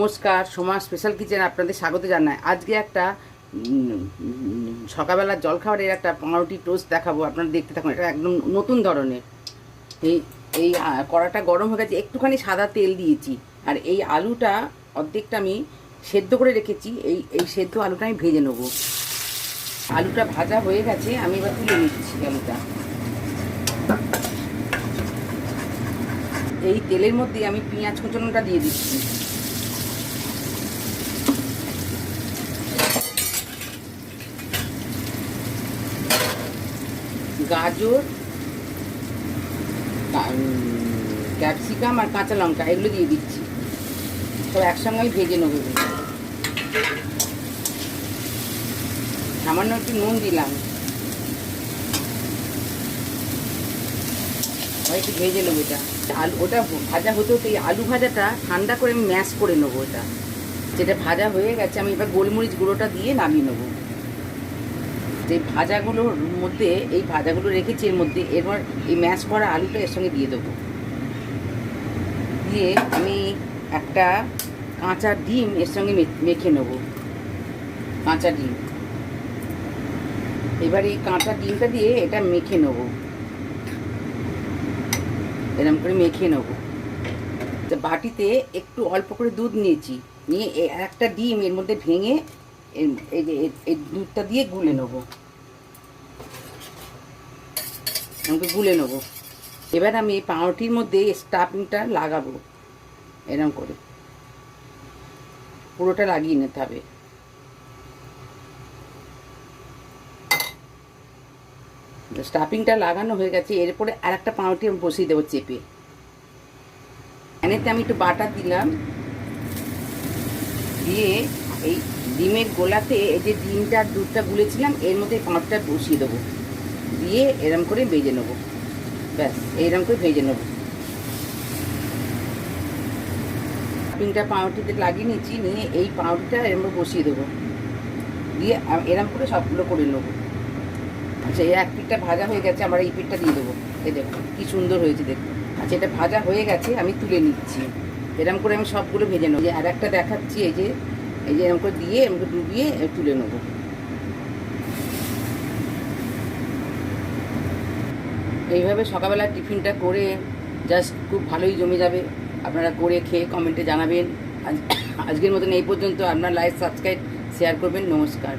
নমস্কার, Soma special kitchen আপনাদের স্বাগত জানাই। আজকে একটা সকালবেলার জলখাবারের একটা পাউরুটি টোস্ট দেখাবো। আপনারা দেখতে থাকুন। এটা একদম নতুন ধরনের। এই এই কড়াটা গরম হয়ে গেছে, একটুখানি সাদা তেল দিয়েছি। আর এই আলুটা অর্ধেকটা আমি সেদ্ধ করে রেখেছি। এই সেদ্ধ আলুটা আমি ভেজে নেব। আলুটা ভাজা হয়ে গেছে, আমি এবার তুলে নিচ্ছি আলুটা। এই তেলের মধ্যে আমি পেঁয়াজ কুচনোটা দিয়ে দিচ্ছি। গাজর, ক্যাপসিকাম আর কাঁচা লঙ্কা এগুলো দিয়ে দিচ্ছি। সব একসঙ্গে আমি ভেজে নেবো। সামান্য একটু নুন দিলাম, একটু ভেজে নেবো এটা। ওটা ভাজা হতে হতে এই আলু ভাজাটা ঠান্ডা করে আমি ম্যাশ করে নেবো। এটা যেটা ভাজা হয়ে গেছে, আমি এবার গোলমরিচ গুঁড়োটা দিয়ে নামিয়ে নেবো। যে ভাজাগুলোর মধ্যে এই ভাজাগুলো রেখেছি, এর মধ্যে এরপর এই ম্যাশ করা আলুটা এর সঙ্গে দিয়ে দেবো। দিয়ে আমি একটা কাঁচা ডিম এর সঙ্গে মেখে নেব। কাঁচা ডিম, এবার এই কাঁচা ডিমটা দিয়ে এটা মেখে নেব। এরকম করে মেখে নেব। বাটিতে একটু অল্প করে দুধ নিয়েছি, নিয়ে একটা ডিম এর মধ্যে ভেঙে এই যে এই দুধটা দিয়ে গুলে নেব। আমাকে গুলে নেব। এবার আমি এই পাউরুটির মধ্যে স্টাফিংটা লাগাবো। এরকম করে পুরোটা লাগিয়ে নিতে হবে। স্টাফিংটা লাগানো হয়ে গেছে, এরপরে আর একটা পাউরুটি আমি বসিয়ে দেবো চেপে। প্যানেতে আমি একটু বাটার দিলাম, দিয়ে এই ডিমের গোলাতে এই যে ডিমটা আর দুধটা গুলেছিলাম এর মধ্যে পাউরুটিটা বসিয়ে দেবো। দিয়ে এরম করে ভেজে নেবো। ব্যাস এইরকম করে ভেজে নেবো। স্টাফিংটা পাউরুটিতে লাগিয়ে নিচ্ছি, নিয়ে এই পাউরুটিটা এরম করে বসিয়ে দেবো। দিয়ে এরম করে সবগুলো করে নেবো। আচ্ছা, এই এক পিঠটা ভাজা হয়ে গেছে, আমরা এই পিঠটা দিয়ে দেবো। এই দেখুন কী সুন্দর হয়েছে দেখুন। আচ্ছা, এটা ভাজা হয়ে গেছে, আমি তুলে নিচ্ছি। এরকম করে আমি সবগুলো ভেজে নেবো। আর একটা দেখাচ্ছি, এই যে এরকম করে দিয়ে এরকম ডুবিয়ে তুলে নেবো। এইভাবে সকালবেলা টিফিনটা করে জাস্ট খুব ভালোই জমে যাবে। আপনারা করে খেয়ে কমেন্টে জানাবেন। আজকের মতন এই পর্যন্ত। আপনারা লাইক, সাবস্ক্রাইব, শেয়ার করবেন। নমস্কার।